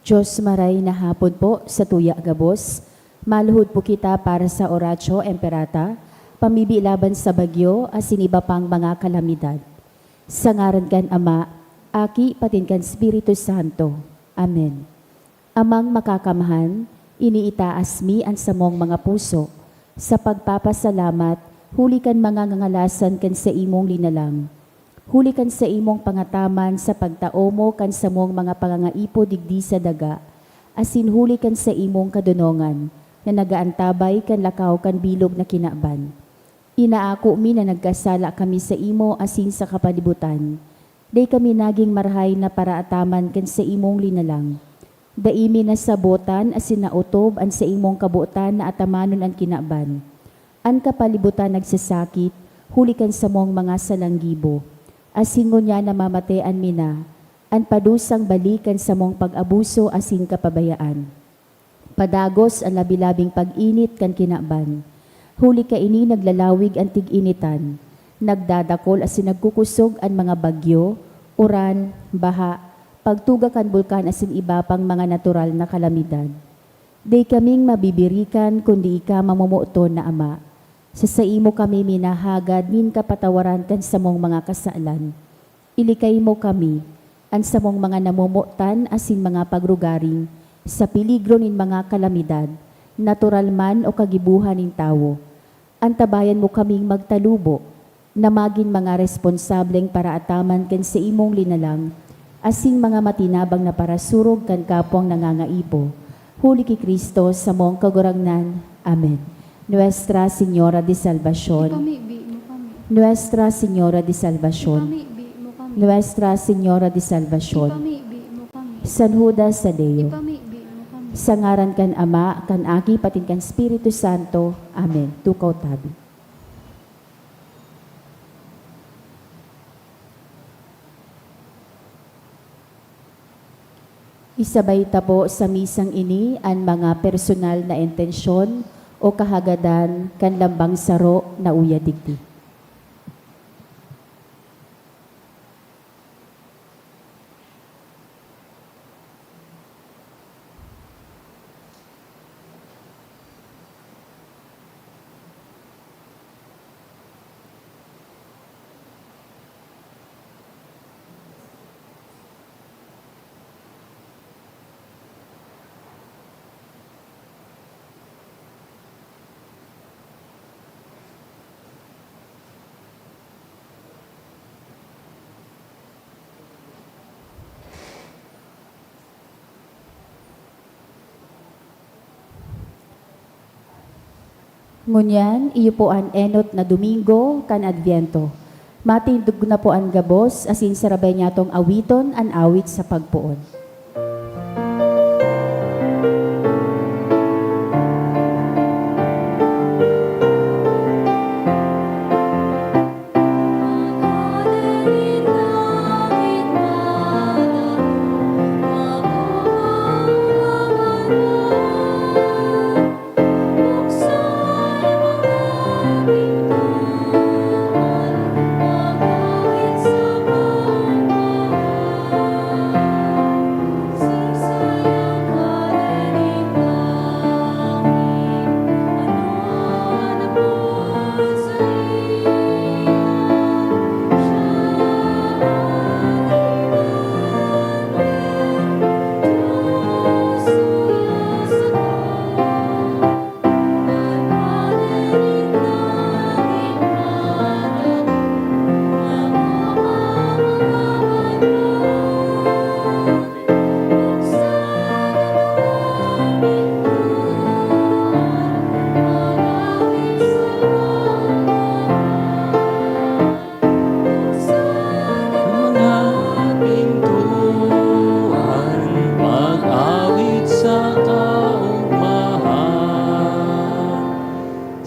Diyos maray na hapon po sa tuya gabos. Maluhod po kita para sa Oratio Emperata, pamibilaban sa bagyo asin iba pang mga kalamidad. Sa ngaran kan Ama, Aki patin kan Espiritu Santo. Amen. Amang makakamahan, iniitaas mi ang samong mga puso. Sa pagpapasalamat, huli kan mga ngangalasan kan sa imong linalang. Huli kan sa imong pangataman sa pagtao mo kan sa mong mga pangangaipo digdi sa daga, asin huli kan sa imong kadunongan, na nagaantabay kan lakaw kan bilog na kinaban. Inaako mi na nagkasala kami sa imo asin sa kapalibutan. Day kami naging marhay na paraataman kan sa imong linalang. Daimi na sabotan asin nautob an sa imong kabuotan na atamanon ang kinaban. An kapalibutan nagsasakit, huli kan sa mong mga salanggibo. Asin ngunya na mamatean mi na, an padusang balikan sa mong pag-abuso asin kapabayaan. Padagos ang labi-labing pag-init kan kinaban. Huli ka ini naglalawig ang tig-initan. Nagdadakol asin nagkukusog ang mga bagyo, uran, baha, pagtuga kan bulkan asin iba pang mga natural na kalamidad. Di kaming mabibirikan kundi ika mamumuto na Ama. Sa imo kami minahagad nin kapatawaran kan sa mong mga kasalan. Ilikay mo kami, an sa mong mga namumutan asin mga pagrugaring, sa peligro nin mga kalamidad, natural man o kagibuhan nin tawo. Antabayan mo kaming magtalubo, na maging mga responsableng para ataman kan sa imong linalang, asin mga matinabang na parasurog kan kapwang nangangaipo. Huli ki Kristo sa mong kagurangnan. Amen. Nuestra Señora de Salvación, Nuestra Señora de Salvación, Nuestra Señora de Salvación, San Judas Tadeo, sa ngaran kan Ama, kan Aki, patin kan Espiritu Santo. Amen. Tukaw tabi. Isabay ta po sa misang ini ang mga personal na intensyon o kahagadan kan lambang saro na uya digdi. Ngunyan, iyo po an enot na Domingo kan Adviento. Matindog na po an gabos, asin sarabay niya tong awiton an awit sa pagpuon.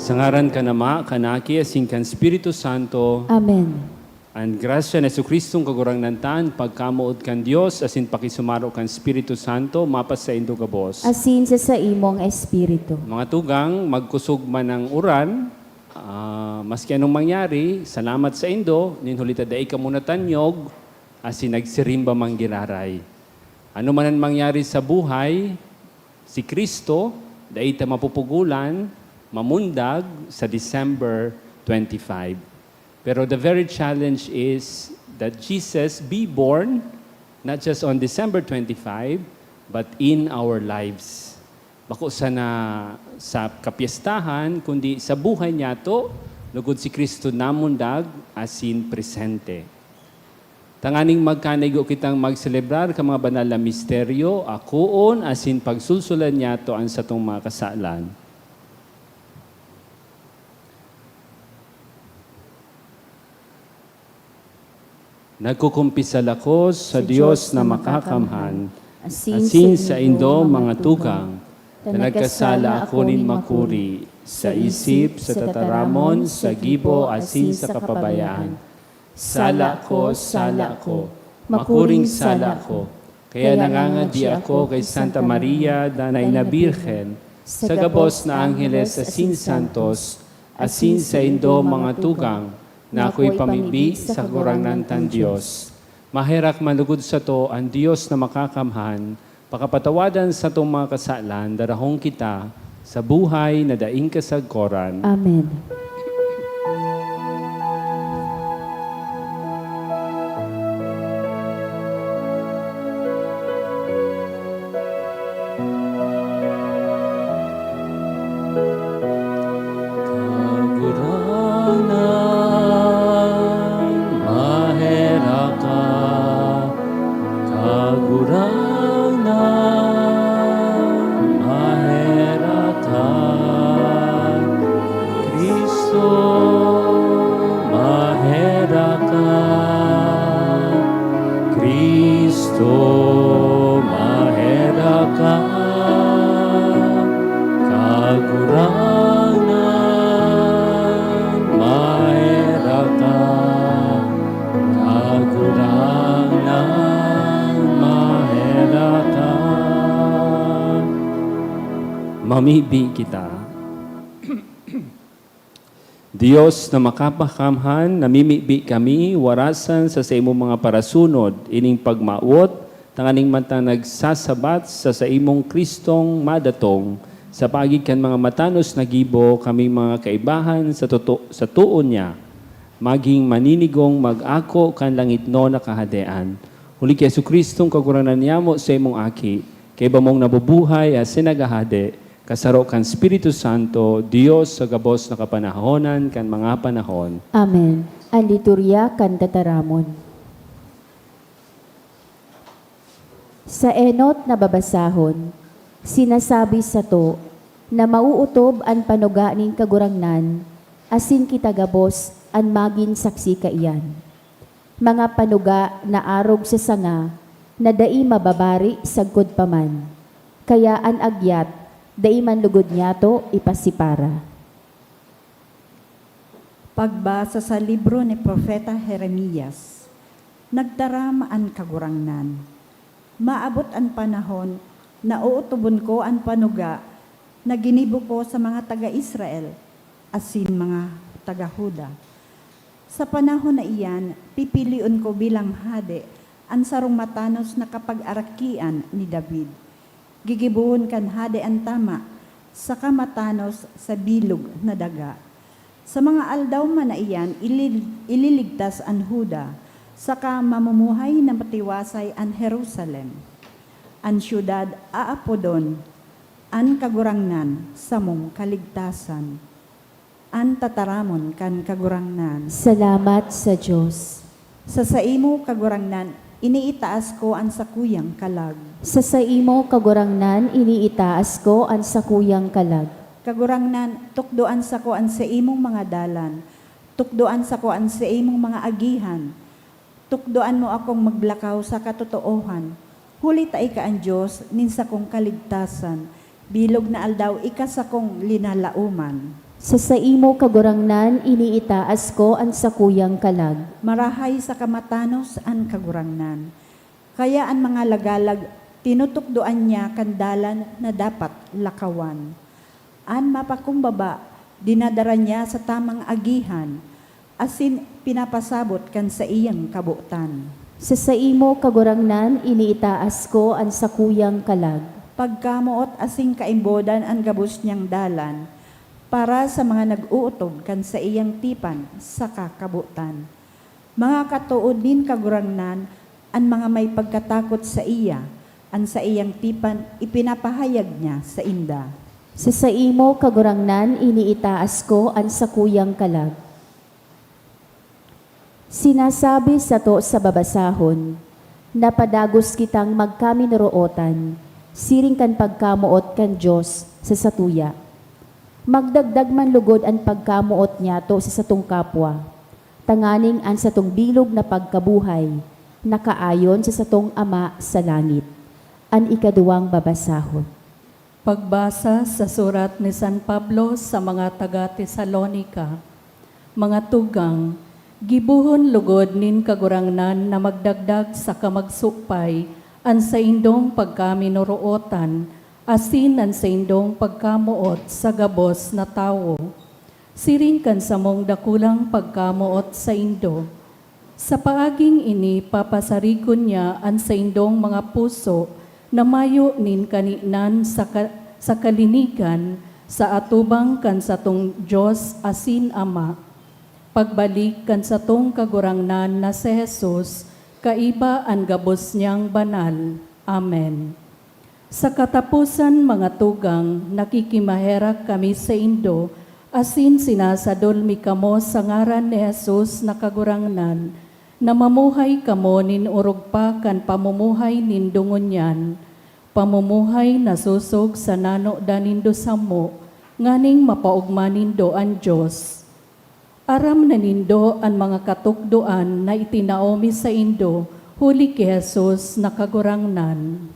Sa ngaran kan Ama, kan Aki, asin kan Espiritu Santo. Amen. Ang grasya na Jesucristong kagurangnan pagkamuod kan Dios, asin pakisumaro kan Espiritu Santo, mapas sa indo kabos. Asin sa imong espiritu. Mga tugang, magkusog man ng uran, maski anong mangyari, salamat sa indo, ninhulita daay ka muna tanyog, asin nagsirimba mang giraray. Ano man ang mangyari sa buhay, si Kristo, dahil ta mapupugulan, mamundag sa December 25. Pero the very challenge is that Jesus be born not just on December 25, but in our lives. Bako sana sa kapiestahan, kundi sa buhay niya to, lugod si Kristo namundag asin presente. Tanganing magkanigo kitang magselebrar ka mga banal na misteryo, akoon asin pagsulsulan niya to ang satong mga kasalan. Nagkukumpisal ako sa Diyos na makakamhan, asin sa indo mga tukang, na nagkasala ako nin makuri, sa isip, sa tataramon, sa gibo, asin sa kapabayaan. Sala ko, makuring sala ko, kaya nangangadi ako kay Santa Maria, Danay na Birhen, sa gabos na Angeles asin santos, asin sa indo mga tukang, na ako'y pamibig sa kagurangan tan Diyos. Mahirak manugod sa to ang Diyos na makakamhan, pakapatawadan sa itong mga kasalan, darahong kita sa buhay na daing kasagkoran. Amen. Mamibi kita. Diyos na makapakamhan, namimibi kami, warasan sa imong mga parasunod, ining pagmaot, tanganing matang nagsasabat sa imong Kristong madatong, sa pagikan mga matanos na gibo, kami mga kaibahan sa tuon niya, maging maninigong mag-ako kan langit no nakahadean. Huli kay Yesu Kristong kaguranan niya mo sa imong aki, kay bamong nabubuhay at sinagahade, kasaro kan Espiritu Santo, Dios sa gabos na kapanahonan kan mga panahon. Amen. Ang liturya kan tataramon. Sa enot na babasahon, sinasabi sa to na mauutob ang panuga ning kagurangnan, asin kita gabos ang magin saksi kaiyan. Mga panuga na arog sa sanga, na dai mababari sagkod paman, kaya an agyat, dai man lugod niya to ipasipara. Pagbasa sa libro ni Propeta Jeremias, nagdarama ang kagurangnan. Maabot ang panahon na uutubon ko ang panuga na ginibo ko sa mga taga-Israel, asin mga taga-Huda. Sa panahon na iyan, pipiliun ko bilang hade ang sarong matanos na kapag-arakian ni David. Gigibuhon kan hade ang tama, sa kamatanos sa bilog na daga. Sa mga aldaw man na iyan, ililigtas ang Huda, saka mamumuhay na matiwasay ang Jerusalem. Ang syudad aapodon, ang kagurangnan, samong kaligtasan. Ang tataramon kan kagurangnan. Salamat sa Diyos. Sa saimo kagurangnan, iniitaas ko ang sakuyang kalag. Sa saimo kagurangnan, iniitaas ko ang sakuyang kalag. Kagurangnan, tukdoan sa ko ang sa imong mga dalan. Tukdoan sa ko ang sa imong mga agihan. Tukdoan mo akong maglakaw sa katotoohan. Huli ta ika ang Diyos, ninsa kong kaligtasan. Bilog na aldaw, ika sa kong linalauman. Sa saimo kagurangnan, iniitaas ko ang sakuyang kalag. Marahay sa kamatanos ang kagurangnan. Kaya ang mga lagalag, tinutukdoan niya kandalan na dapat lakawan. An mapakumbaba, dinadara niya sa tamang agihan, asin pinapasabot kan sa iyang kabutan. Sa imo kagurangnan, iniitaas ko ang sakuyang kalag. Pagkamuot asing kaimbodan ang gabos niyang dalan, para sa mga nag-uutob kan sa iyang tipan sa kakabutan. Mga katuod din kagurangnan, ang mga may pagkatakot sa iya, ang sa iyang tipan ipinapahayag niya sa inda. Sa imo kagurangnan, iniitaas ko ang sakuyang kalag. Sinasabi sa to sa babasahon, napadagos kitang magkaminurootan, siring kan pagkamuot kan Diyos sa satuya. Magdagdag man lugod ang pagkamuot niya to sa satong kapwa, tanganing ang satong bilog na pagkabuhay, nakaayon sa satong Ama sa langit. Ang ikaduwang babasahon. Pagbasa sa surat ni San Pablo sa mga taga-Tesalonika, mga tugang, gibuhon lugod nin kagurangnan na magdagdag sa kamagsupay an sa indong pagkaminurootan, asin an sa indong pagkamuot sa gabos na tawo. Siring kan sa mong dakulang pagkamuot sa indo. Sa paaging ini, papasarikon niya an sa indong mga puso na mayo nin kaninan sa kalinigan sa atubang kan sa tong Diyos asin Ama. Pagbalik kan sa tong kagurangnan na si Jesus, kaiba ang gabos niyang banal. Amen. Sa katapusan mga tugang, nakikimaherak kami sa indo, asin sinasadol mi kamo sa ngaran ni Jesus na kagurangnan, na mamuhay kamo nin urog pa kan pamumuhay nin dungonyan, pamumuhay na susog sa nano danindo samo, nganing mapaugma nindo ang Diyos. Aram na nindo ang mga katukdoan na itinaomi sa indo, huli ki Jesus na kagurangnan.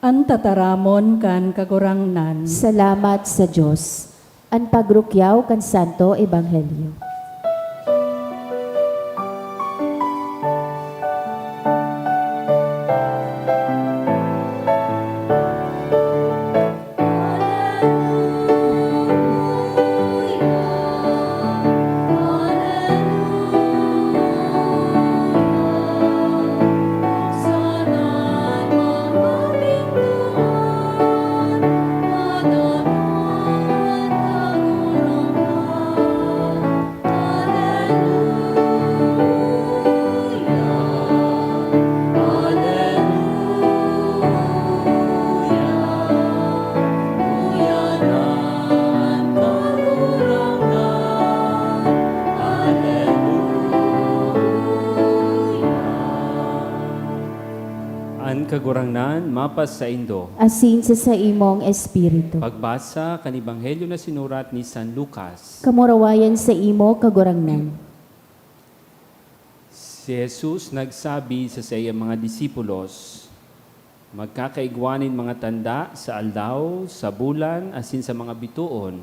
Ang tataramon kan kagurangnan. Salamat sa Diyos. Ang pagrukyaw kan Santo Ebanghelyo. An kagurangnan, mapas sa indo. Asin sa imong espiritu. Pagbasa kan Ebanghelyo na sinurat ni San Lucas. Kamurawayan sa imo kagurangnan. Si Jesus nagsabi sa iyang mga disipulos, magkakaigwanin mga tanda sa aldaw, sa bulan, asin sa mga bituon.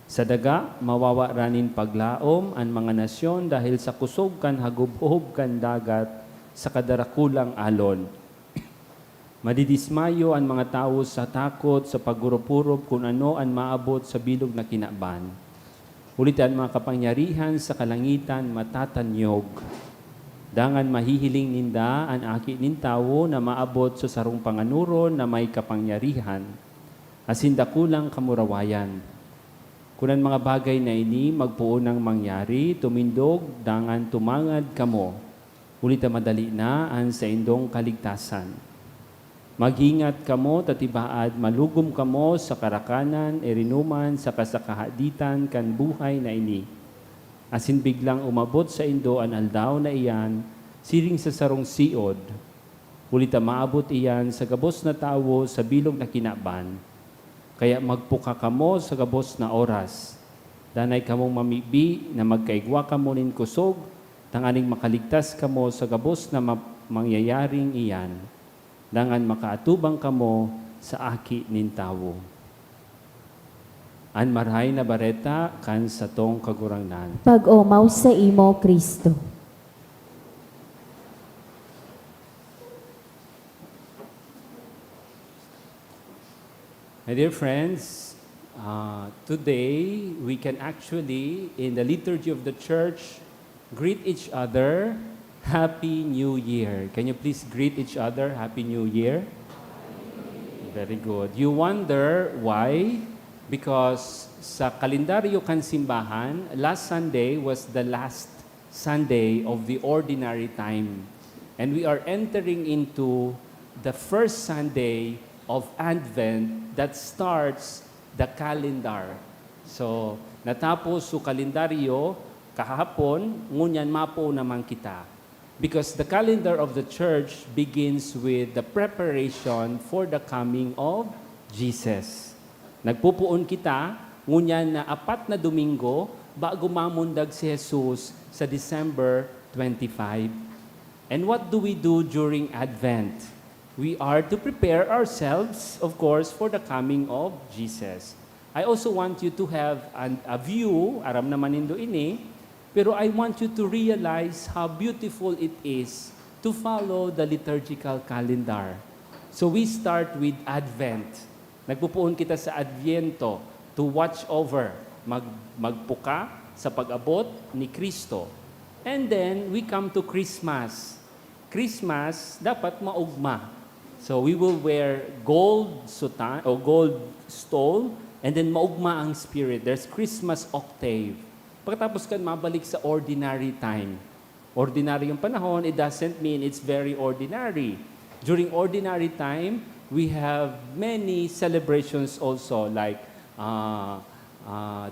Sa daga, mawawa ranin paglaom ang mga nasyon dahil sa kusog kan hagubhob kan dagat sa kadarakulang alon. Madidismayo ang mga tao sa takot, sa paggurupurob kung ano ang maabot sa bilog na kinaban. Ulit ang mga kapangyarihan sa kalangitan matatanyog. Dangan mahihiling ninda ang aki nin tao na maabot sa sarong panganuron na may kapangyarihan. Asin dakulang kamurawayan. Kung ang mga bagay na ini magpuunang mangyari, tumindog, dangan tumangad kamo. Ulit ang madali na ang sa indong kaligtasan. Maghingat kamo, tatibaad, malugom kamo sa karakanan, erinuman, sa kasakahaditan, kan buhay na ini. Asin biglang umabot sa indo ang aldaw na iyan, siring sa sarong siod. Ulit maabot iyan sa gabos na tao sa bilog na kinaban. Kaya magpuka kamo sa gabos na oras. Danay kamong mamibi na magkaigwa kamo nin kusog, tanganing makaligtas kamo sa gabos na mangyayaring iyan. Dangan makaatubang kamo sa aki nin tawo. An marhay na bareta kan sa tong kagurangnan. Pag-omaw sa imo, Kristo. My dear friends, today we can actually, in the liturgy of the church, greet each other Happy New Year. Can you please greet each other? Happy New Year. Very good. You wonder why? Because sa kalendaryo kan simbahan, last Sunday was the last Sunday of the ordinary time. And we are entering into the first Sunday of Advent that starts the calendar. So, natapos su kalendaryo kahapon, ngunyan mapo naman kita. Because the calendar of the church begins with the preparation for the coming of Jesus. Nagpupuon kita, ngunyan na 4 na Domingo, bago mamundag si Jesus sa December 25. And what do we do during Advent? We are to prepare ourselves, of course, for the coming of Jesus. I also want you to have a view, aram naman nindo ini, pero I want you to realize how beautiful it is to follow the liturgical calendar. So we start with Advent. Nagpupuon kita sa Adviento to watch over, magpuka sa pag-abot ni Kristo. And then we come to Christmas. Christmas dapat maugma. So we will wear gold sutan o gold stole and then maugma ang spirit. There's Christmas octave. Pagkatapos kan mabalik sa ordinary time. Ordinary yung panahon, it doesn't mean it's very ordinary. During ordinary time, we have many celebrations also like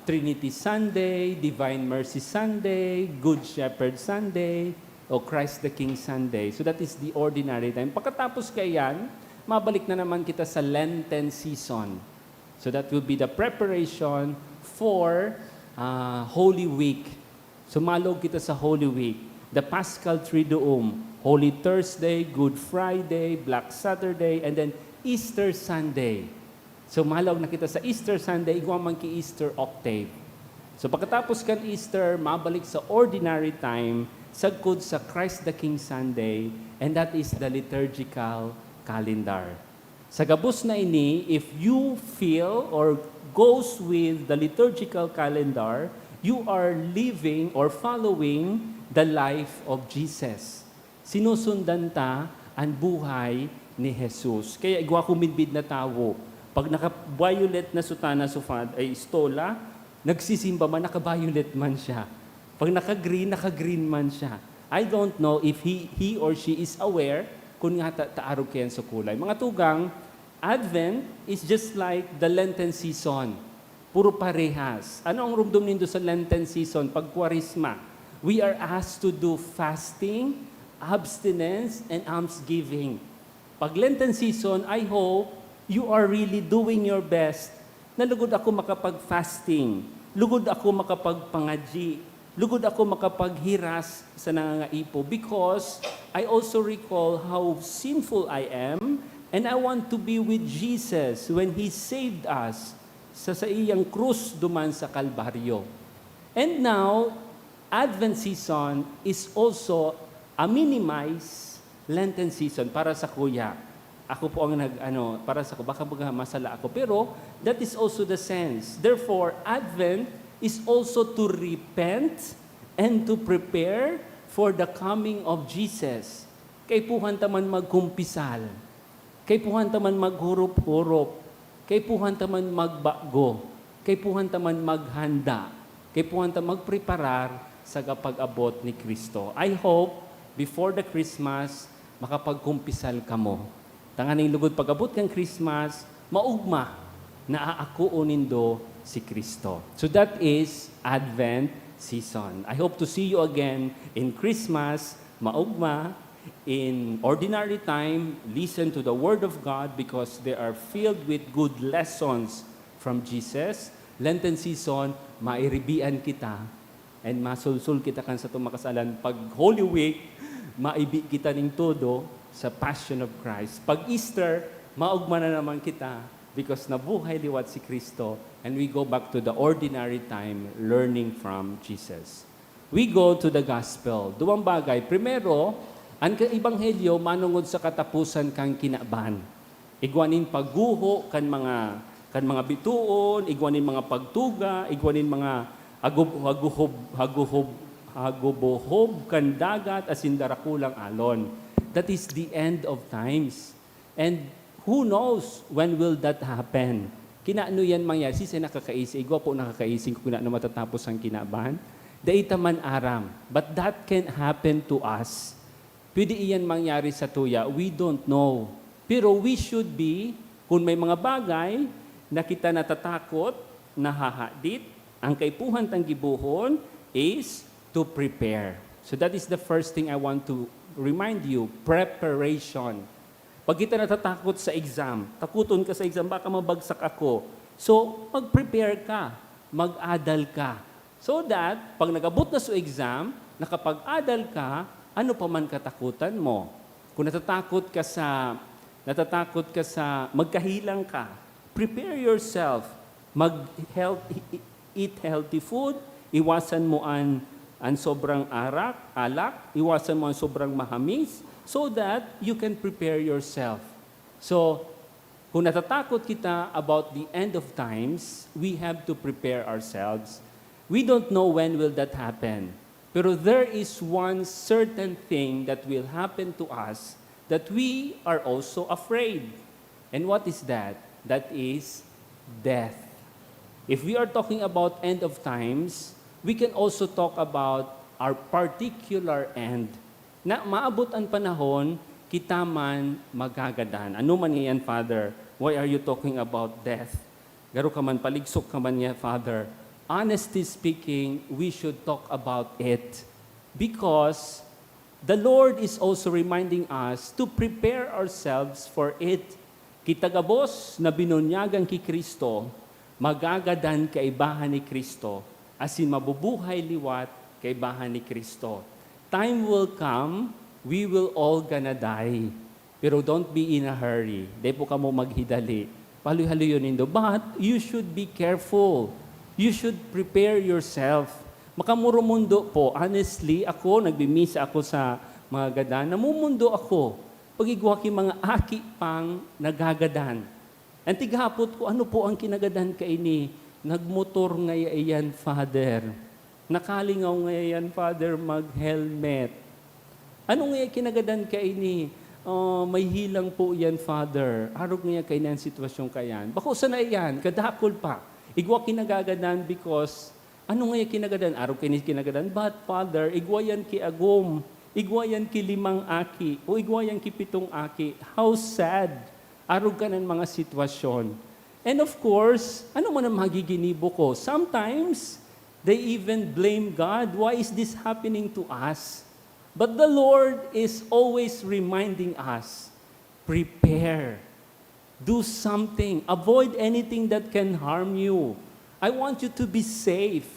Trinity Sunday, Divine Mercy Sunday, Good Shepherd Sunday, o Christ the King Sunday. So that is the ordinary time. Pagkatapos kayan, mabalik na naman kita sa Lenten season. So that will be the preparation for Holy Week. So malog kita sa Holy Week. The Paschal Triduum, Holy Thursday, Good Friday, Black Saturday, and then Easter Sunday. So malog na kita sa Easter Sunday, igwa man ki Easter octave. So pagkatapos kan Easter, mabalik sa ordinary time, sagkod sa Christ the King Sunday, and that is the liturgical calendar. Sa gabos na ini, if you feel or goes with the liturgical calendar, you are living or following the life of Jesus. Sinusundan ta ang buhay ni Jesus. Kaya igwa kumidbid na tawo. Pag naka-violet na sutana sufad ay istola, nagsisimba man, naka-violet man siya. Pag naka-green man siya. I don't know if he or she is aware kung nga taarog kayan sa kulay. Mga tugang, Advent is just like the Lenten season. Puro parehas. Ano ang rumdum nindo sa Lenten season? Pag Kwaresma, we are asked to do fasting, abstinence, and almsgiving. Pag Lenten season, I hope you are really doing your best. Nalugod ako makapag-fasting. Lugod ako makapag-pangadji. Lugod ako makapaghiras sa nangangaipo because I also recall how sinful I am. And I want to be with Jesus when He saved us sa iyang krus duman sa Kalbaryo. And now, Advent season is also a minimized Lenten season para sa kuya. Ako po ang para sa ko, baka masala ako. Pero that is also the sense. Therefore, Advent is also to repent and to prepare for the coming of Jesus. Kay puhan taman magkumpisal. Kay puhan taman maghurup-hurup, kay puhan taman magbago, kay puhan taman maghanda, kay puhan taman magpreparar sa kapag-abot ni Kristo. I hope, before the Christmas, makapagkumpisal kamo. Tanganing lugod pag-abot ng Christmas, maugma na aakuonin do si Kristo. So that is Advent season. I hope to see you again in Christmas, maugma. In ordinary time, listen to the Word of God because they are filled with good lessons from Jesus. Lenten season, mairibian kita and masulsul kita kan sa tumakasalan. Pag Holy Week, maibi kita ning todo sa Passion of Christ. Pag Easter, maugma na naman kita because nabuhay liwat si Kristo and we go back to the ordinary time learning from Jesus. We go to the Gospel. Duwang bagay. Primero, ang ebanghelyo manungod sa katapusan kang kinaban. Igwanin pagguho kan mga bituon, igwanin mga pagtuga, igwanin mga mahagubohob kan dagat asin darakulang alon. That is the end of times. And who knows when will that happen? Kinaano yan mangyari? Sisay nakakaisi. Igwa po nakakaising kung kinaano matatapos ang kinaban. Daita man aram. But that can happen to us. Pwede iyan mangyari sa tuya. We don't know. Pero we should be, kung may mga bagay na kita natatakot, nahahadit, ang kaipuhan tang gibuhon is to prepare. So that is the first thing I want to remind you, preparation. Pag kita natatakot sa exam, takuton ka sa exam, baka mabagsak ako. So, mag-prepare ka, mag-adal ka. So that, pag nag-abot na sa exam, nakapag-adal ka, ano pa man katakutan mo. Kung natatakot ka sa magkahilang ka, prepare yourself. Eat healthy food, iwasan mo ang sobrang alak, iwasan mo ang sobrang mahamis, so that you can prepare yourself. So, kung natatakot kita about the end of times, we have to prepare ourselves. We don't know when will that happen. Pero there is one certain thing that will happen to us that we are also afraid. And what is that? That is death. If we are talking about end of times, we can also talk about our particular end. Na maabot ang panahon, kita man magagadan. Ano man yan, Father? Why are you talking about death? Garo ka man, paligsok ka man niya, Father. Honestly speaking, we should talk about it. Because the Lord is also reminding us to prepare ourselves for it. Kitagabos na binunyagan ki Kristo, magagadan kaibahan ni Kristo, asin mabubuhay liwat kaibahan ni Kristo. Time will come, we will all gonna die. Pero don't be in a hurry. Di po ka mo maghidali. Paluhali yun nindo. But you should be careful. You should prepare yourself. Makamurumundo po. Honestly, nagbimisa ako sa mga gadan. Namumundo ako. Pag-igwa ki mga aki pang nagagadan. Ang tighapot ko, ano po ang kinagadan kaini? Nagmotor ngayon, Father. Nakalingaw ngayon, Father, mag-helmet. Ano ngayon kinagadan kaini? May hilang po yan, Father. Arog ngayon kayo na sitwasyon kayan. Bako sana yan, kadakol pa. Igwa kinagagadan because, ano ngayon kinagadan? Arog kayo kinagadan. But, Father, igwa yan ki agom. Igwa yan ki 5 aki. O igwa yan ki 7 aki. How sad. Arog ka ng mga sitwasyon. And of course, ano man ang magiginibo ko? Sometimes, they even blame God. Why is this happening to us? But the Lord is always reminding us, prepare. Do something. Avoid anything that can harm you. I want you to be safe.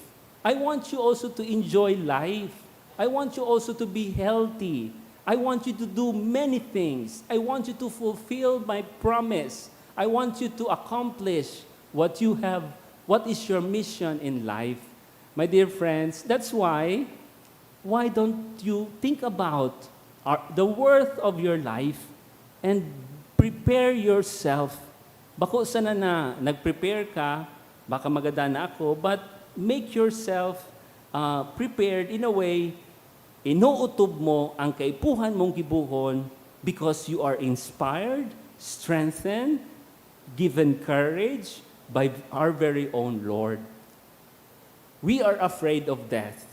I want you also to enjoy life. I want you also to be healthy. I want you to do many things. I want you to fulfill my promise. I want you to accomplish what you have, what is your mission in life. My dear friends, that's why don't you think about the worth of your life and prepare yourself. Bako sana na nag-prepare ka, baka maganda na ako, but make yourself prepared in a way, inuutob mo ang kaipuhan mong gibuhon because you are inspired, strengthened, given courage by our very own Lord. We are afraid of death,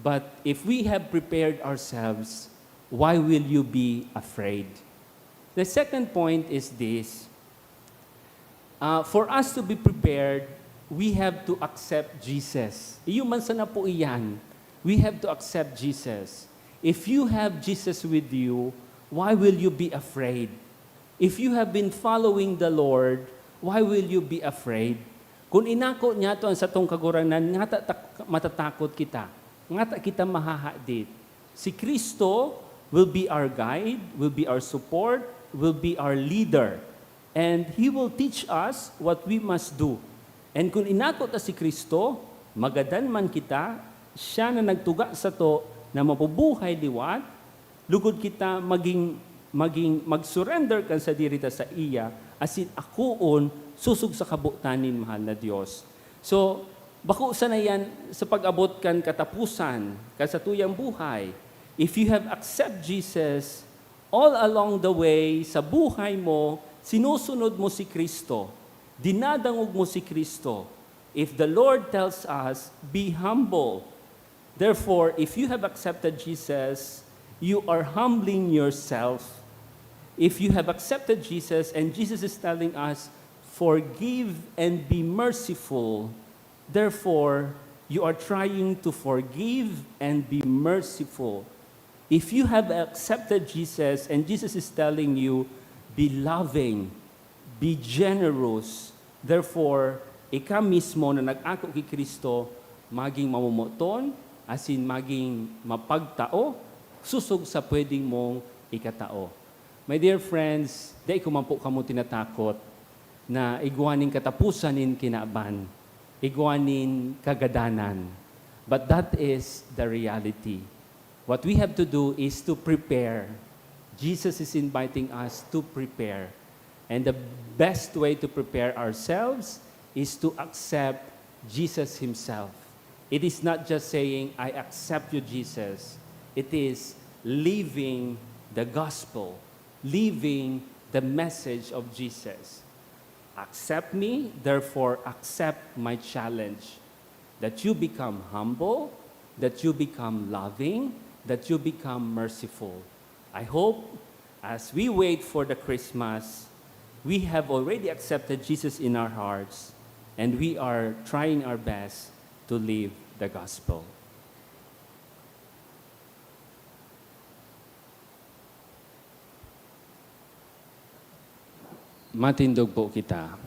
but if we have prepared ourselves, why will you be afraid? The second point is this. For us to be prepared, we have to accept Jesus. Iyuman sana po iyan. We have to accept Jesus. If you have Jesus with you, why will you be afraid? If you have been following the Lord, why will you be afraid? Kung inako niya to ang satong kaguranan, matatakot kita. Kita mahahadit. Si Kristo will be our guide, will be our support, will be our leader. And He will teach us what we must do. And kung inako ta si Kristo, magadan man kita, siya na nagtuga sa to na mapubuhay liwat, lugod kita mag-surrender kan sa dirita sa iya, asin akuon susug sa kabutanin mahal na Dios. So, Bako sa na yan sa pag-abot kan katapusan, kasatuyang buhay. If you have accept Jesus, all along the way, sa buhay mo, sinusunod mo si Kristo. Dinadangog mo si Kristo. If the Lord tells us, be humble. Therefore, if you have accepted Jesus, you are humbling yourself. If you have accepted Jesus, and Jesus is telling us, forgive and be merciful, therefore, you are trying to forgive and be merciful. If you have accepted Jesus, and Jesus is telling you, be loving, be generous, therefore, ikaw mismo na nag-ako kay Kristo, maging mamumuton, asin maging mapagtao, susog sa pwedeng mong ikatao. My dear friends, di ko man po kamo tinatakot na iguanin katapusanin kinaaban, iguanin kagadanan. But that is the reality. What we have to do is to prepare. Jesus is inviting us to prepare. And the best way to prepare ourselves is to accept Jesus Himself. It is not just saying, I accept you, Jesus. It is living the gospel, living the message of Jesus. Accept me, therefore accept my challenge. That you become humble, that you become loving, that you become merciful. I hope as we wait for the Christmas, we have already accepted Jesus in our hearts, and we are trying our best to live the gospel. Matindog po kita.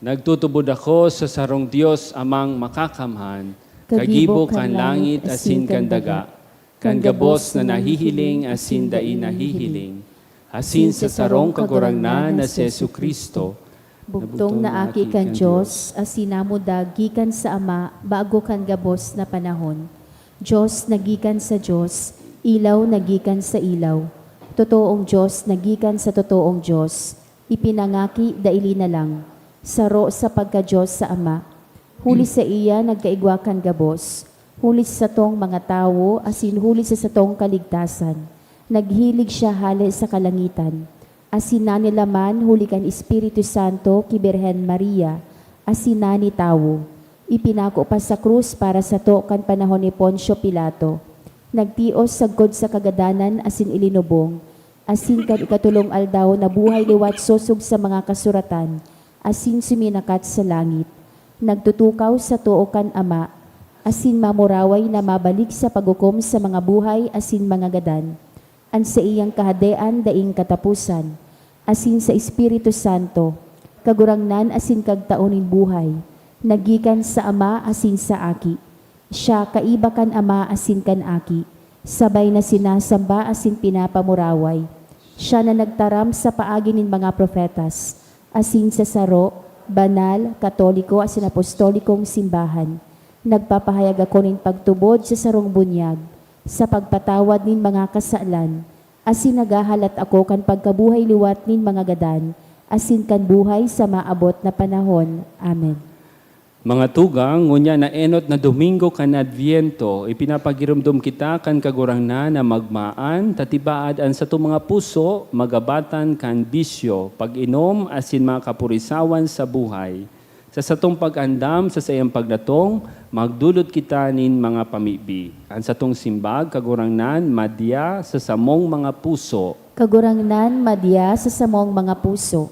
Nagtutubod ako sa sarong Dios amang makakamhan, kagibo kan langit asin kan daga, kan gabos na nahihiling asin dai nahihiling, asin sa sarong kagurangnan na si Jesucristo, Bugtong na aki kan Diyos, asinamo gikan sa Ama, bago kan gabos na panahon. Diyos nagikan sa Diyos, ilaw nagikan sa ilaw. Totoong Diyos nagikan sa totoong Diyos, ipinangaki daili na lang. Saro sa pagka-Diyos sa Ama. Huli sa iya nagkaigwa kan gabos, huli sa tong mga tao, asin huli sa satong kaligtasan. Naghilig siya hali sa kalangitan. Asinani laman huli kan Espiritu Santo ki Birhen Maria, asinani tawo. Ipinako pa sa krus para sa to kan panahon ni Poncio Pilato. Nagtios sagkod sa kagadanan asin ilinubong, asin kan ikatulong aldaw na buhay liwat sosog sa mga kasuratan, asin suminakat sa langit. Nagtutukaw sa tuo kan Ama, asin mamuraway na mabalik sa pagukom sa mga buhay asin mga gadan. An sa iyang kahadean daing katapusan, asin sa Espiritu Santo, kagurangnan asin kagtaonin buhay, nagikan sa Ama asin sa Aki. Siya kaiba kan Ama asin kan Aki, sabay na sinasamba asin pinapamuraway. Siya na nagtaram sa paagi nin mga profetas, asin sa saro, banal, katoliko asin apostolikong simbahan. Nagpapahayag ako nin pagtubod sa sarong bunyag, sa pagpatawad nin mga kasalan, asin nagahalat ako kan pagkabuhay liwat nin mga gadan, asin kan buhay sa maabot na panahon. Amen. Mga tugang, ngunya na enot na Domingo kan Adviento, ipinapagirumdum kita kan kagurangnan na magmaan, tatibaad an sa to mga puso, magabatan kan bisyo, pag-inom asin mga kapurisawan sa buhay. Sa satong pag-andam, sa sayang pagdatong, magdulot kita nin mga pamibi. Ang satong simbag, kagurangnan, madya sa samong mga puso. Kagurangnan madya sa samong mga puso.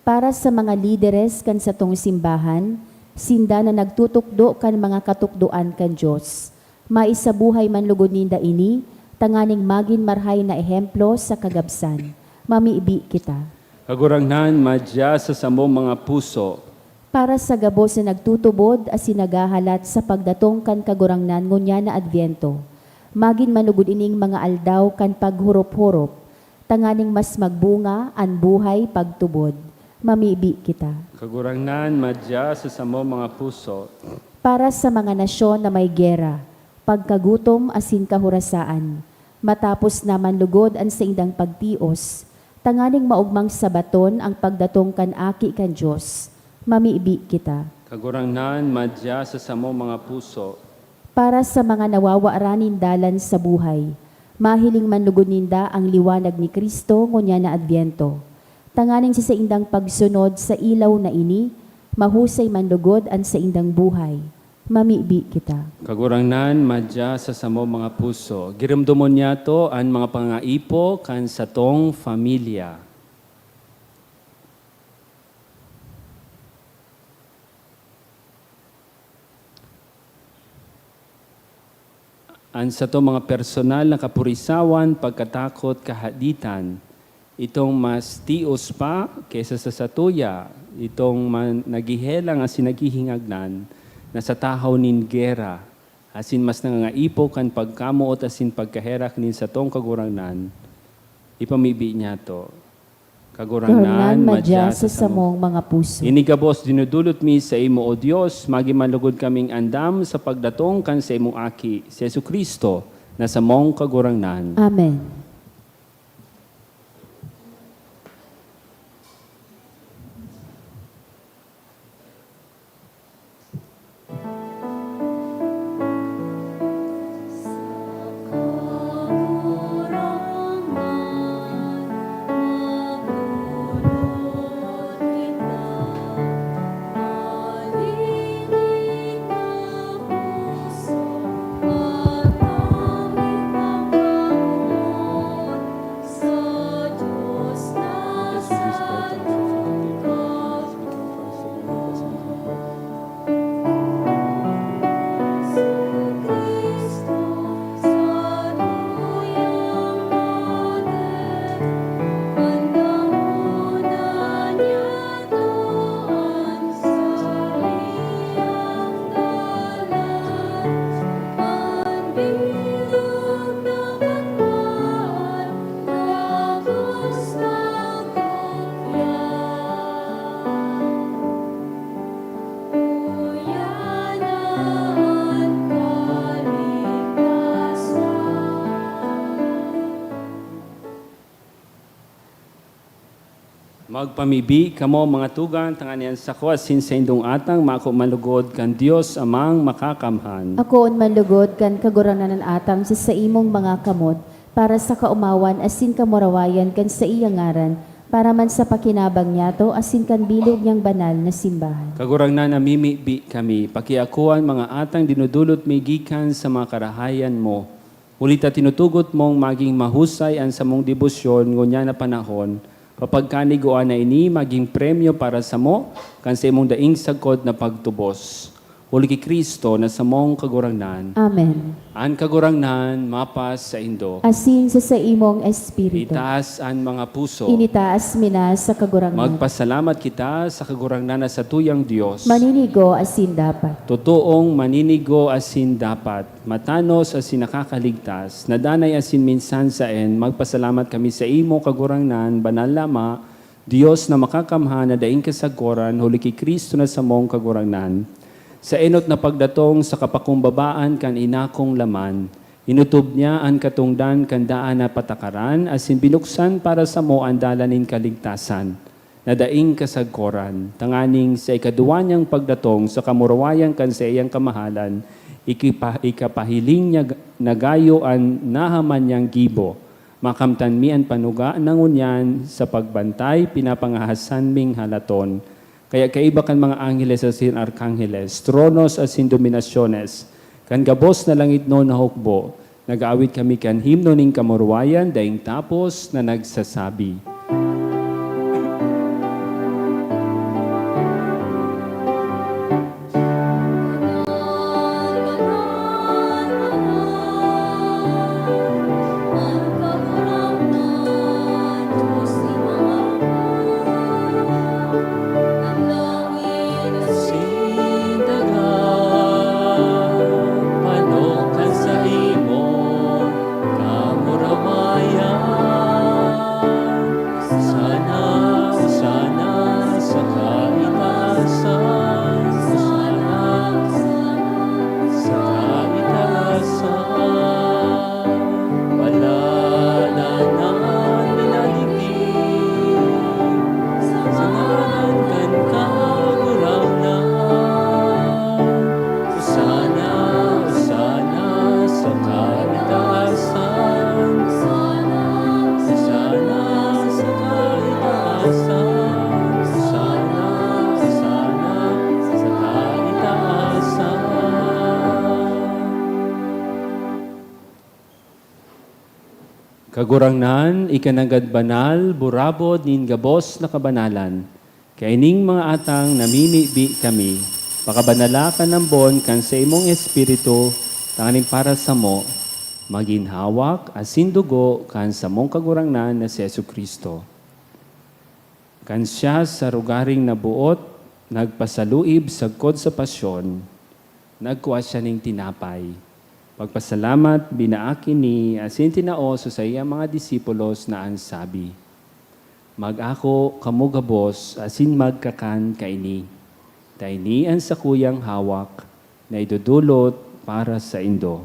Para sa mga lideres kan satong simbahan, sinda na nagtutukdo kan mga katukdoan kan Diyos. Maisabuhay man lugod ninda ini, tanganing magin marhay na ehemplo sa kagabsan. Mamiibi kita. Kagurangnan, madya sa samong mga puso. Para sa gabos na nagtutubod as sinagahalat sa pagdatong kan kagurangnan ngunya na Adviento. Magin manugod ining mga aldaw kan paghurop-hurop, tanganing mas magbunga an buhay pagtubod. Mamibi kita. Kagurangnan, madya sa samong mga puso. Para sa mga nasyon na may gera, pagkagutom asin kahurasaan, matapos naman lugod an sa indang pagtios, tanganing maugmang sabaton ang pagdatong kan aki kan Diyos. mamiibi kita. Kagurangnan madya sa samo mga puso. Para sa mga nawawaranin dalan sa buhay, mahiling manlugod ninda ang liwanag ni Kristo ngunya na Adbyento. Tanganing sa indang pagsunod sa ilaw na ini, mahusay manlugod ang sa indang buhay. Mamiibi kita. Kagurangnan madya sa samo mga puso. Giramdomon niya to ang mga pangaipo kan sa tong familia. An sa to mga personal na kapurisawan, pagkatakot, kahaditan, itong mas tios pa kaysa sa satuya, itong nagihelang asin nagihingagnan, na sa tahaw nin gera, asin mas nangangaipo kan pagkamuot asin pagkaherak nin sa tong kagurangnan, ipamibi niya to. Kagurangnan, madya sa samong mga puso. Inigabos dinudulot mi sa imo o Dios, magimalugod kaming andam sa pagdatong kan sa imong aki, si Jesucristo, na sa mong kagurangnan. Amen. Magpamibi kamo mga tugan, tanganian sa ko, asin sa indong atang, mako malugod kan Dios amang makakamhan. Ako on manlugod kan kaguranan atang sa imong mga kamot, para sa kaumawan asin kamurawayan kan sa iyang ngaran, para man sa pakinabang niyato asin kan bilog niyang banal na simbahan. Kagurangnan namimibi kami, pakiakuan mga atang dinudulot may gikan sa mga karahayan mo. Ulita tinutugot mong maging mahusay ang sa mong debosyon ngunya na panahon, papagkaniguan na ini maging premyo para sa mo, kan sa imong daing sagkod na pagtubos. Uli ki Kristo na sa mong kagurangnan. Amen. Ang kagurangnan mapas sa indo. Asin sa imong espiritu. Itaas ang mga puso. Initaas mina sa kagurangnan. Magpasalamat kita sa kagurangnan na sa tuyang Diyos. Maninigo asin dapat. Totoong maninigo asin dapat, matanos asin nakakaligtas, nadanay asin minsan sa magpasalamat kami sa imo kagurangnan, banal lama, Diyos na makakamhan na daing kasagoran, huli ki Kristo na sa mong kagurangnan. Sa enot na pagdatong sa kapakumbabaan kan inakong laman, inutob niya ang katungdan kandaan na patakaran, asin binuksan para sa mo ang dalanin kaligtasan, na daing kasagkoran, tanganing sa ikaduwa niyang pagdatong sa kamurawayan kan sa iyang kamahalan, ikapahiling niya nagayo ang nahaman niyang gibo, makamtan mi ang panuga ng unyan sa pagbantay, pinapangahasan ming halaton. Kaya kaiba kan mga angeles asin arkangheles, tronos asin dominasyones, kan gabos na langit no na hukbo, nag-aawit kami kan himno ning kamurwayan, daing tapos na nagsasabi. sana, sa kaitaasan. Kagurangnan, ikanagad banal, burabod, nin gabos na kabanalan. Kaining mga atang namimibi kami, pakabanala ka ng bon kan sa imong espiritu, tanganing para sa mo, maginhawak, asin dugo, kan sa mong kagurangnan na si Yesu Kristo. Kan siya sa rugaring nabuot, nagpasaluib sagkod sa pasyon, nagkuha siya ning tinapay. Pagpasalamat, binaaki ni asin tinao sa iya mga disipulos na ansabi, mag-ako kamugabos asin magkakan kaini. Taini ang sa kuyang hawak na idudulot para sa indo.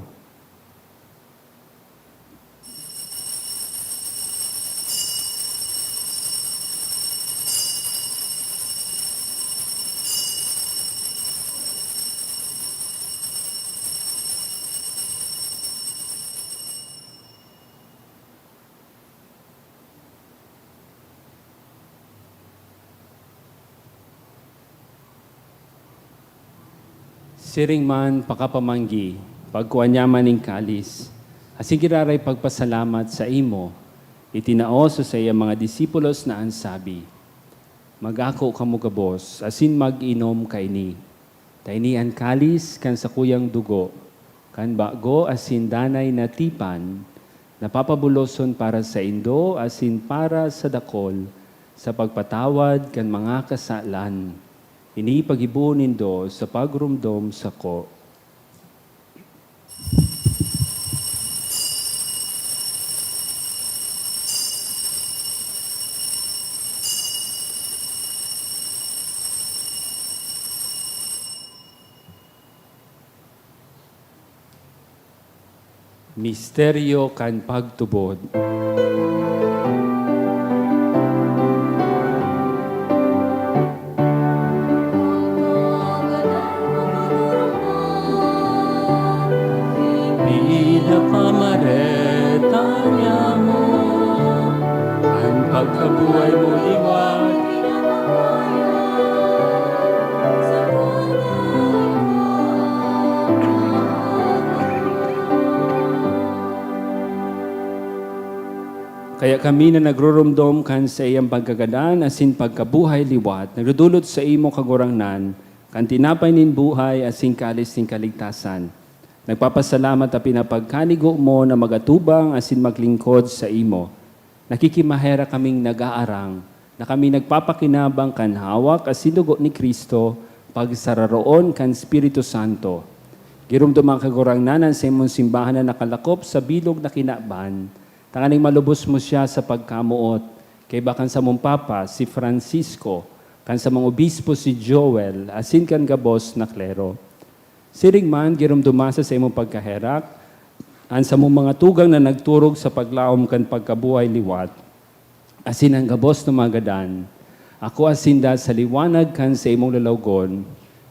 Siring man pakapamanggi, pagkuhan niya maning kalis, asin giraray pagpasalamat sa imo, itinaoso sa iya mga disipulos na ansabi, mag-ako kamugabos, asin mag-inom kaini. Taini ang kalis kan sa kuyang dugo, kan bago asin danay na tipan, napapabuloson para sa indo asin para sa dakol, sa pagpatawad kan mga kasalan. Ini pagibuon nindo sa pagrumdom sa ko. Misteryo kan pagtubod. Pinakamareta mo, ang pagkabuhay mo liwat. Kaya kami na nagrurumdom kan sa iyang pagkagadan asin pagkabuhay liwat, nagdudulot sa imo kagurangnan, kan tinapay nin buhay asin kalis nin kaligtasan. Nagpapasalamat at pinapagkanigo mo na magatubang asin maglingkod sa imo. Nakikimahera kaming nag-aarang, na kami nagpapakinabang kan hawak asin dugo ni Kristo, pagsararoon kan Espiritu Santo. Girumdum ang kagurangnanan sa imong simbahan na nakalakop sa bilog na kinaban, tanganing malubos mo siya sa pagkamuot, kay bakan sa mong papa, si Francisco, kan sa mong obispo si Joel, asin kan gabos na klero. Siring man, girumdumasa sa imong pagkaherak, an sa mong mga tugang na nagturog sa paglaom kan pagkabuhay liwat, asin ang gabos na magadan, ako asinda sa liwanag kan sa imong lalawgon,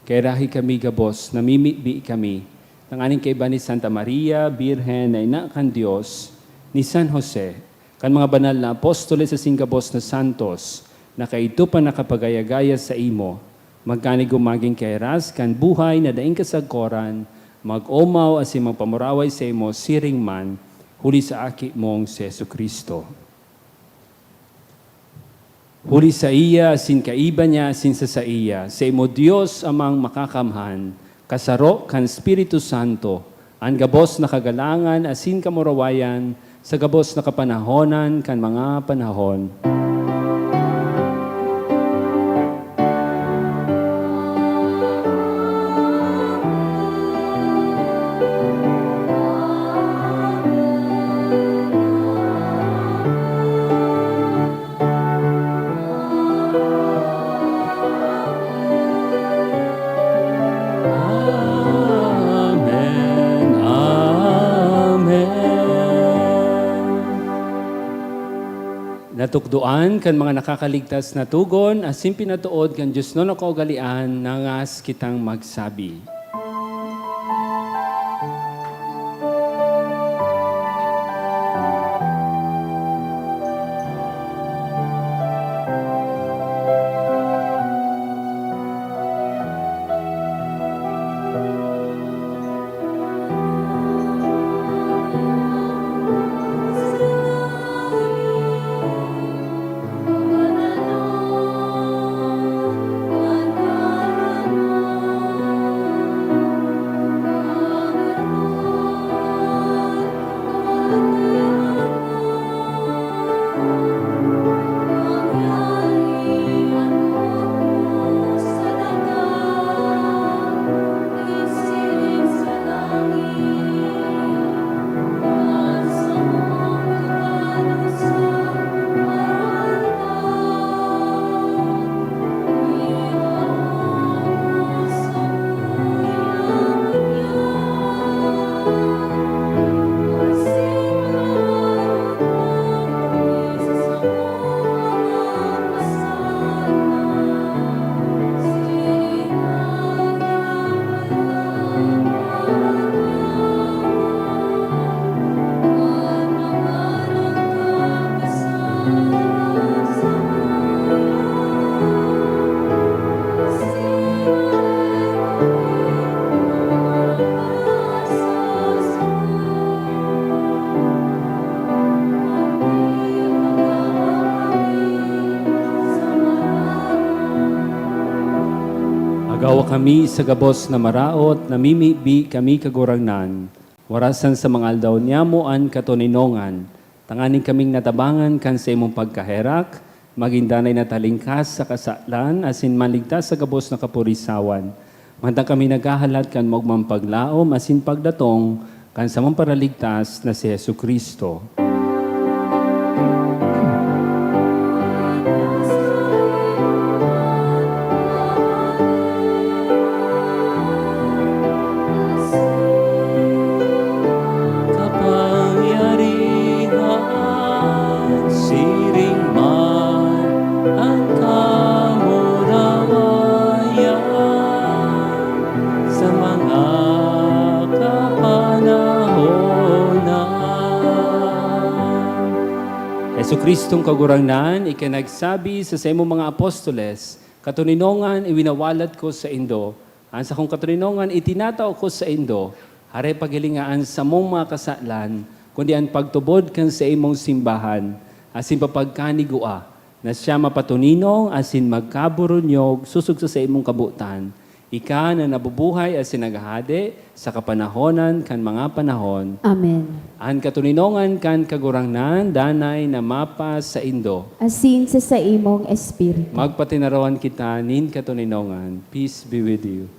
kay rahi kami gabos, namimibi kami, tanganing kay ba ni Santa Maria, Birhen na ina kan Diyos, ni San Jose, kan mga banal na apostoles sa singabos na santos, na kaito pa nakapagayagaya sa imo, magkani gumaging kairas, kan buhay na daing kasagkoran, mag-omaw asin magpamuraway sa imo, siring man, huli sa aki mong si Yesu Kristo. Huli sa iya, asin kaiba niya, asin sa iya, sa imo Diyos amang makakamhan, kasaro kan Espiritu Santo, ang gabos na kagalangan, asin kamurawayan, sa gabos na kapanahonan kan mga panahon. Amen. Amen. Natukduan kan mga nakakaligtas na tugon, asin pinatuod kan Diyos no nakaugalian, nangas kitang magsabi. kami sa gabos na maraot, namimibi kami kagurangnan, warasan sa mga aldaw niyamuan katoninongan, tanganing kaming natabangan kan sa imong pagkaherak, maging danay na talingkas sa kasalan, asin maligtas sa gabos na kapurisawan. Mantang kami naghahalat kan magmang paglaom, asin pagdatong, kan sa mong paraligtas na si Yesu Kristo. Kapangyarihan, siring man, ang kamurawayan sa mga kapanahonan. Yesu Kristong kagurangnan, ikinagsabi sa imong mga apostoles, katuninongan iwinawalat ko sa indo, ang sa kong katuninongan itinatao ko sa indo, hare paghilingaan sa mong mga kasalan, kundi ang pagtubod kan sa imong simbahan, asin papagkanigua, na siya mapatuninong, asin magkaburunyog, susug sa imong kabutan. Ika na nabubuhay asin naghahade sa kapanahonan kan mga panahon. Amen. Ang katuninongan kan kagurangnan, danay na mapas sa indo. Asin sa imong espiritu. Magpatinarawan kita nin katuninongan. Peace be with you.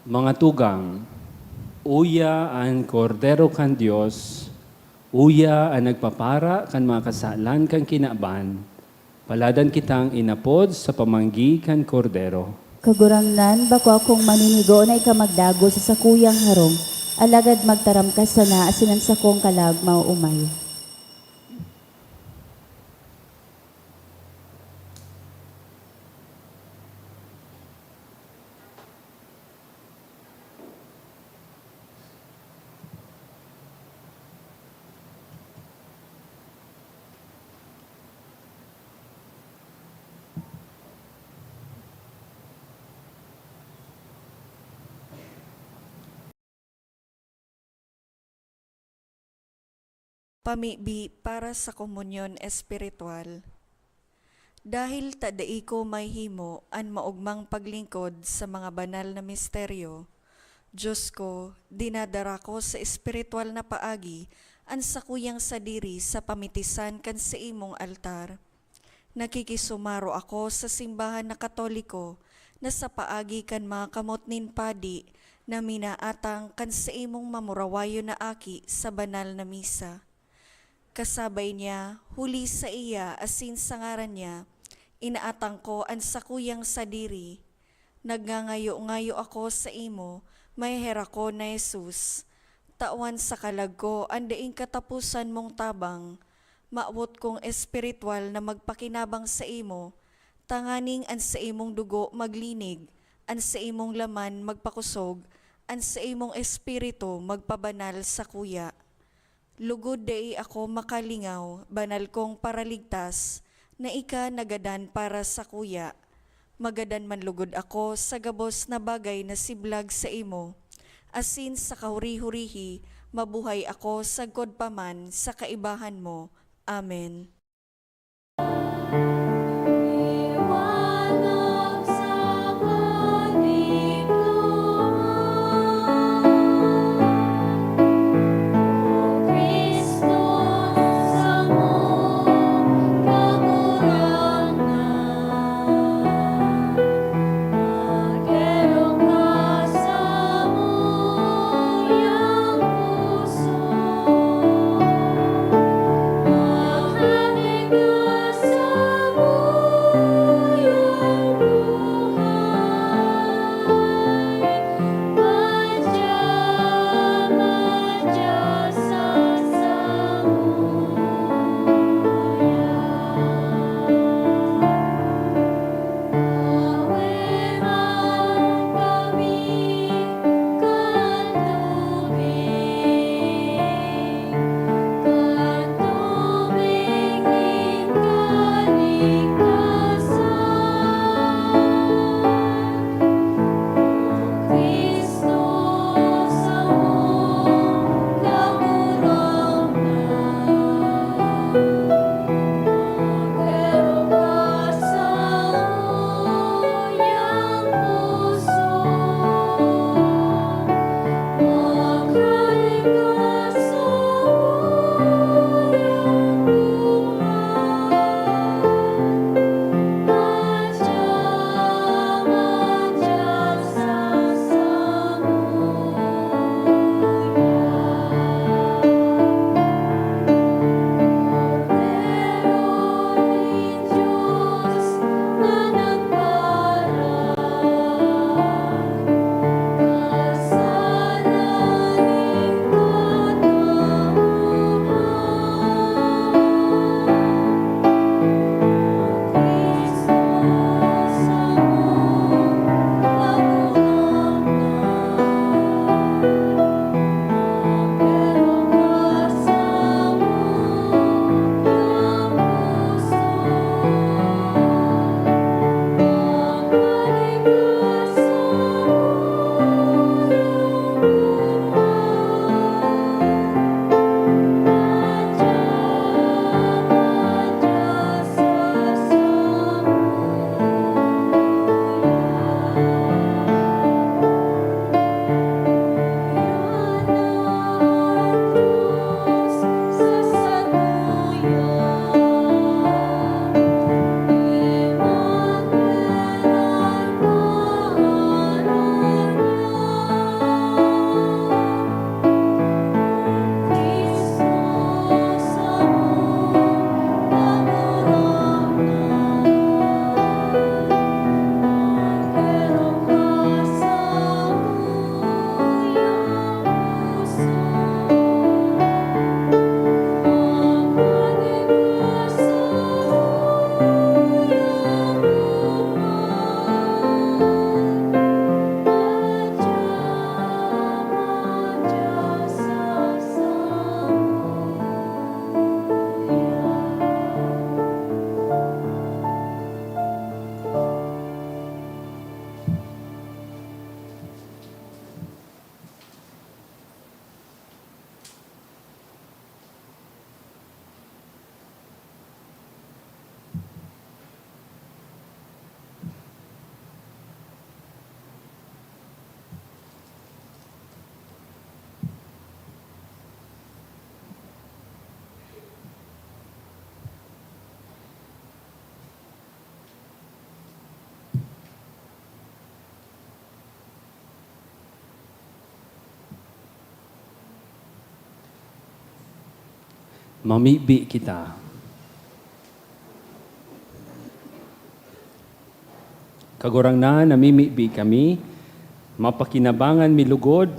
Mga tugang, uya ang kordero kan Dios, uya ang nagpapara kan mga kasalan kan kinaban, paladan kitang inapod sa pamanggi kan kordero. Kagurangnan, bako akong maninigo na ikamagdago sa sakuyang harong, alagad magtaram ka sana asinan sa kong kalag mauumay. Pamibi para sa komunyon espiritual. Dahil tadai ko may himo an maugmang paglingkod sa mga banal na misteryo, Diyos ko, dinadara ko sa espiritual na paagi an sakuyang sadiri sa pamitisan kan sa imong altar. Nakikisumaro ako sa simbahan na Katoliko na sa paagi kan mga kamot nin padi na minaatang kan sa imong mamurawayo na aki sa banal na misa. Kasabay niya, huli sa iya asin sa ngaran niya, inaatang ko ang sakuyang sadiri. Nagngangayo-ngayo ako sa imo, may hera ko na Jesus. Tawan sa kalag ko, andaing katapusan mong tabang. Maawot kong espiritual na magpakinabang sa imo, tanganing an sa imong dugo maglinig, an sa imong laman magpakusog, an sa imong espiritu magpabanal sa kuya. Lugod dai ako makalingaw, banal kong paraligtas, na ika nagadan para sa kuya. Magadan man lugod ako sa gabos na bagay na siblag sa imo. Asin sa kahuri-hurihi, mabuhay ako sa godpaman sa kaibahan mo. Amen. Iwanag sa kaniblo mamibi kita. Kagurang na namimibi kami, mapakinabangan milugod,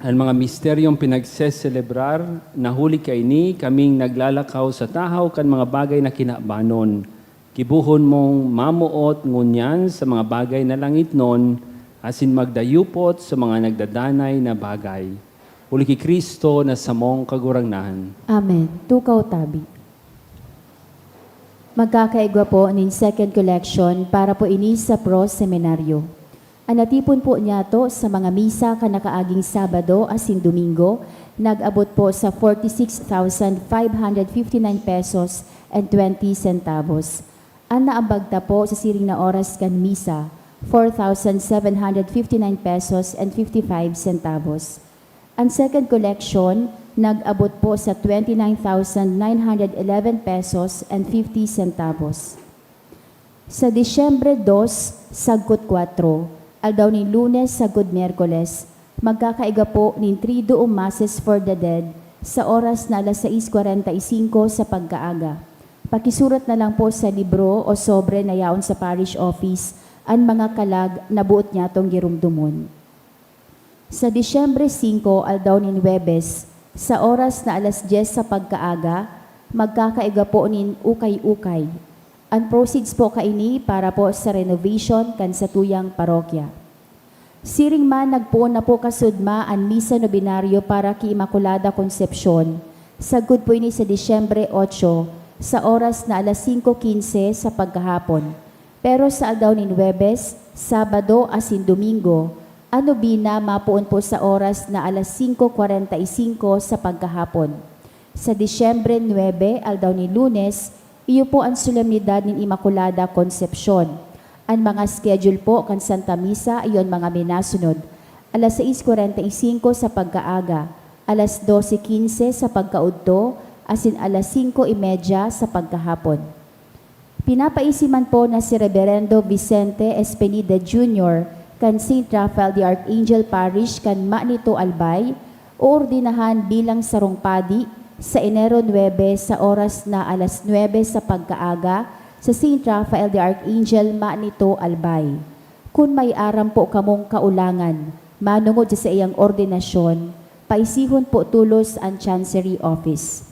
ang mga misteryong pinagseselebrar, nahuli kay ni kaming naglalakaw sa tahaw kan mga bagay na kinabanon. Kibuhon mong mamuot ngunyan sa mga bagay na langit non, asin magdayupot sa mga nagdadanay na bagay. Uli ki Kristo na samong kagurangnahan. Amen. Tukaw tabi. Magkakaigwa po nin second collection para po ini sa Pro Seminaryo. Anatipon po niya to sa mga misa kanakaaging Sabado asin Domingo, nag-abot po sa 46,559 pesos and 20 centavos. Ang naambagta po sa siring na oras kan misa, 4,759 pesos and 55 centavos. Ang second collection, nag-abot po sa 29,911 pesos and 50 centavos. Sa Disyembre 2, Sagkot 4, aldaw ni Lunes, Sagod Miyerkules, magkakaiga po nin Triduum Masses for the Dead sa oras na alas 6:45 sa pagkaaga. Pakisurat na lang po sa libro o sobre na yaon sa parish office ang mga kalag na buot niya tong girumdumon. Sa Disyembre 5, aldaw ni Huwebes, sa oras na alas 10 sa pagkaaga, magkakaiga po nin ukay-ukay. Ang proceeds po kaini para po sa renovation kan sa tuyang parokya. Siring man nagpuon na po kasudma ang misa nobinaryo para ki Immaculada Concepcion. Sagud po ini sa Disyembre 8 sa oras na alas 5:15 sa pagkahapon. Pero sa aldaw ni Huwebes, Sabado asin Domingo, ang nobina mapuon po sa oras na alas 5:45 sa pagkahapon. Sa Disyembre 9, aldaw ni Lunes, iyo po ang solemnidad ng Immaculada Concepcion. Ang mga schedule po kan Santa Misa iyon mga minasunod. Alas 6:45 sa pagkaaga, alas 12:15 sa pagkaudto, asin alas 5:30 sa pagkahapon. Pinapaisiman po na si Reverendo Vicente Espenida Jr. kan St. Raphael the Archangel Parish kan Manito Albay, oordinahan bilang sarongpadi sa Enero 9 sa oras na alas 9 sa pagkaaga sa St. Raphael the Archangel Manito Albay. Kung may aram po kamong kaulangan, manungod sa iyang ordinasyon, paisihon po tulos ang Chancery Office.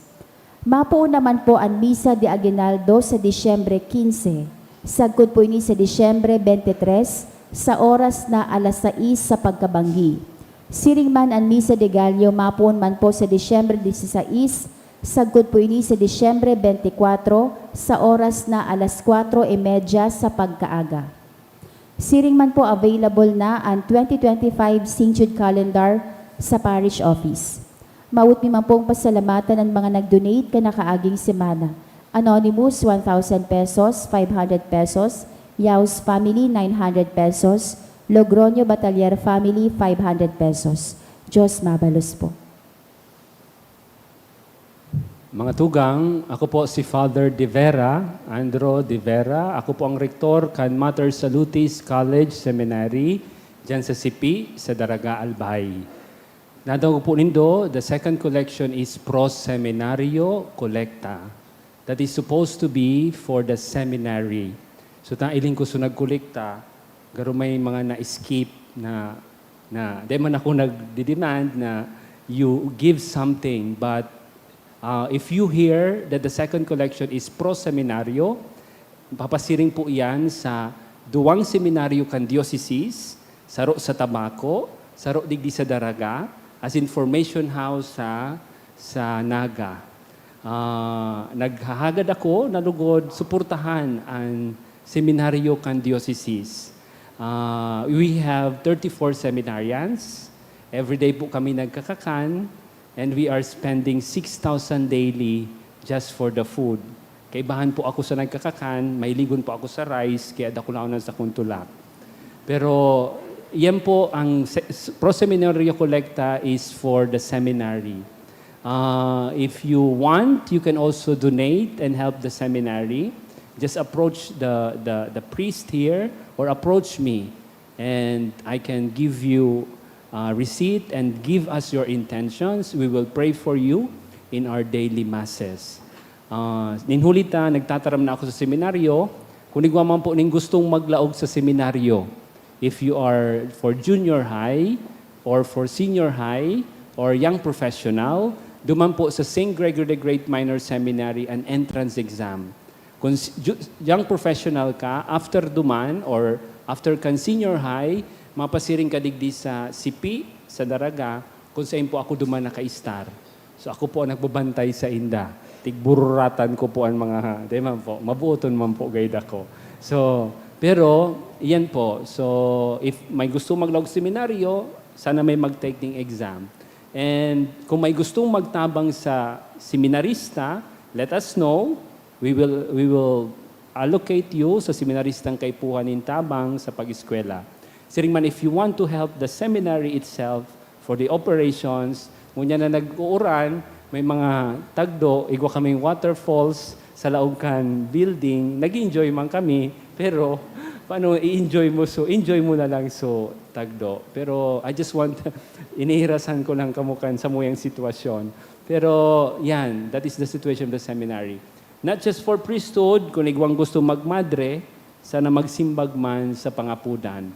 Mapuo naman po ang Misa de Aguinaldo sa Disyembre 15. Sagkod po ini sa Disyembre 23 sa oras na alas 6 sa pagkabanggi. Siring man ang Misa de Gallo mapuon man po sa Disyembre 16, sagkod po ini sa Disyembre 24 sa oras na alas 4:30 sa pagkaaga. Siring man po available na ang 2025 St. Jude Calendar sa Parish Office. Maut mi man pong pasalamatan ang mga nag-donate kanakaaging semana. Anonymous, 1,000 pesos, 500 pesos, Yaus Family, 900 pesos, Logroño Batalier Family, 500 pesos. Diyos mabalos po. Mga tugang, ako po si Father De Vera, Andro De Vera. Ako po ang rektor kan Mater Salutis College Seminary, dyan sa Sipi, sa Daraga, Albay. Nadawag po nindo, the second collection is Pro Seminario Collecta. That is supposed to be for the seminary. So iling ko so nagkolekta, garo may mga na-skip na di man ako nagdi-demand na you give something, but if you hear that the second collection is Pro Seminario, papasiring po iyan sa duwang seminaryo kan dioceses, saro sa Tabaco, saro digdi sa Daraga, as information house sa Naga. Naghahagad ako, nalugod, suportahan ang seminaryo kan dioceses. We have 34 seminarians. Every day po kami nagkakakan, and we are spending 6,000 daily just for the food. Kaibahan po ako sa nagkakakan, may ligon po ako sa rice, kaya dako na sa kuntulak. Pero yan po ang Pro Seminario Collecta is for the seminary. If you want, you can also donate and help the seminary. Just approach the priest here or approach me, and I can give you receipt and give us your intentions. We will pray for you. in our daily masses. Ninhulita, nagtataram na ako sa seminaryo. Kung igwa man po ning gustong maglaog sa seminaryo, if you are for junior high or for senior high or young professional, duman po sa St. Gregory the Great Minor Seminary an entrance exam. Kung young professional ka, after duman or after kan senior high, mapasiring ka digdi sa CP, sa Daraga, kung saan po ako duman naka-star. So ako po ang nagbabantay sa inda. Tigbururatan ko po ang mga, di man po, mabuoton man po guide ako. So, pero, yan po. So, if may gusto maglaog seminaryo, sana may mag-take ng exam. And kung may gustong magtabang sa seminarista, let us know. We will allocate you sa seminaristang kaipuhanin tabang sa pag-eskwela. Siring man, if you want to help the seminary itself for the operations, ngunya na nag-uuran, may mga tagdo, igwa kaming waterfalls sa Laugkan building, nag-enjoy man kami, pero paano i-enjoy mo? So, enjoy mo na lang so tagdo. Pero I just want, inihirasan ko lang kamukan sa muyang sitwasyon. Pero yan, that is the situation of the seminary. Not just for priesthood, kung igwang gusto magmadre, sana magsimbag man sa pangapudan.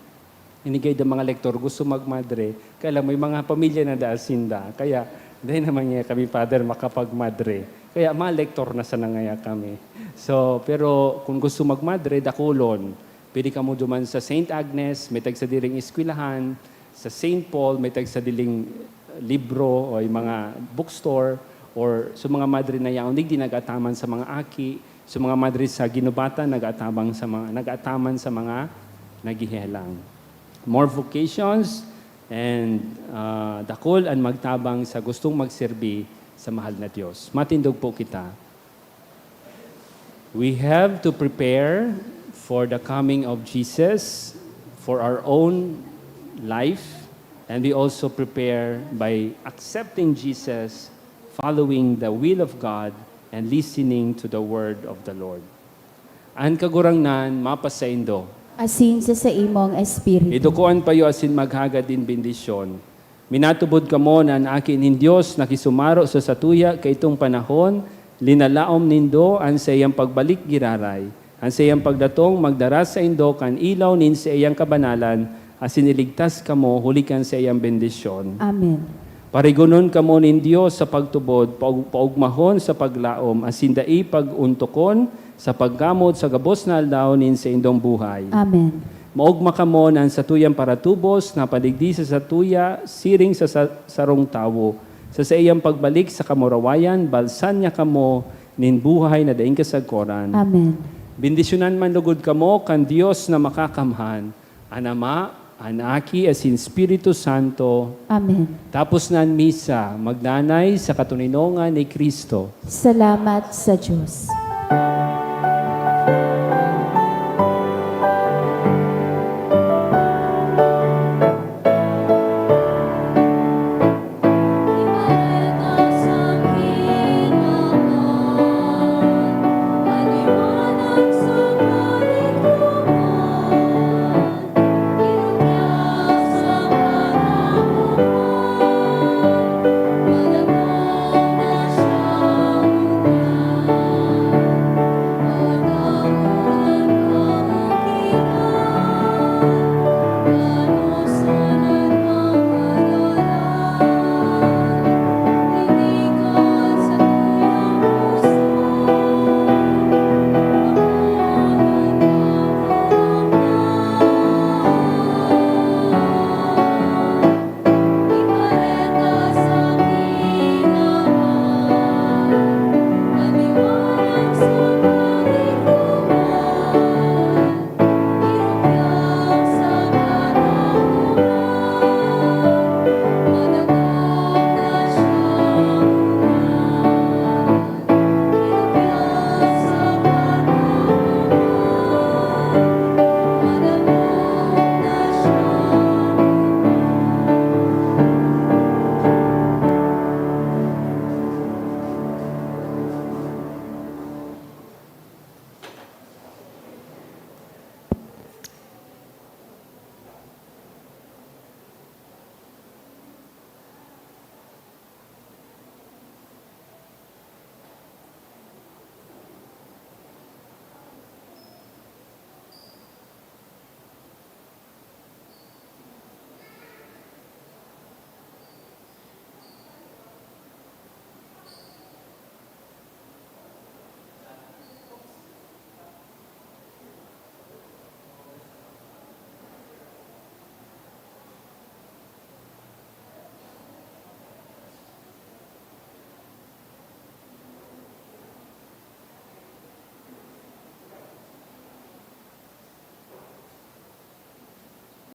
Inigay ng mga lektor, gusto magmadre, kaya may mga pamilya na daasinda. Kaya, dahil naman niya kami, Father, makapagmadre. Kaya, mga lektor na sana ngaya kami. So, pero kung gusto magmadre, dakulon. Pwede ka mo duman sa St. Agnes, may tagsadiring eskwelahan, sa St. Paul, may tagsadiling libro o mga bookstore, or sa mga madre na yaon, di nag-ataman sa mga aki, sa mga madre sa ginubatan, nag-ataman sa mga nagihelang. More vocations, and dakol ang magtabang sa gustong magserbi sa mahal na Diyos. Matindog po kita. We have to prepare for the coming of Jesus, for our own life, and we also prepare by accepting Jesus, following the will of God, and listening to the word of the Lord. An kagurangnan, mapasaindo. Asin sa imong espiritu. Idukuan payo asin maghagad din bendisyon. Minatubod ka mo na ang akin in Diyos nakisumaro sa satuya kay itong panahon, linalaom nindo ang sa iyang pagbalik giraray. Ang sa iyang pagdatong magdara sa indo kan ilaw nin sa iyang kabanalan, asin iligtas ka mo, hulikan sa iyang bendisyon. Amen. Parigunon ka mo nin Diyos sa pagtubod, paugmahon sa paglaom, asin dai paguntokon sa paggamot sa gabos na aldaw nin sa indong buhay. Amen. Maugma ka mo ng satuyang paratubos na paligdi sa satuya, siring sa sarong tawo. Sa iyang pagbalik sa kamurawayan, balsan niya ka mo nin buhay na daing kasagkoran. Amen. Bendisyonan man lugod ka mo kan Diyos na makakamhan, an Ama, an Aki, asin Espiritu Santo. Amen. Tapos na ang misa, magnanay sa katuninongan ni Kristo. Salamat sa Diyos.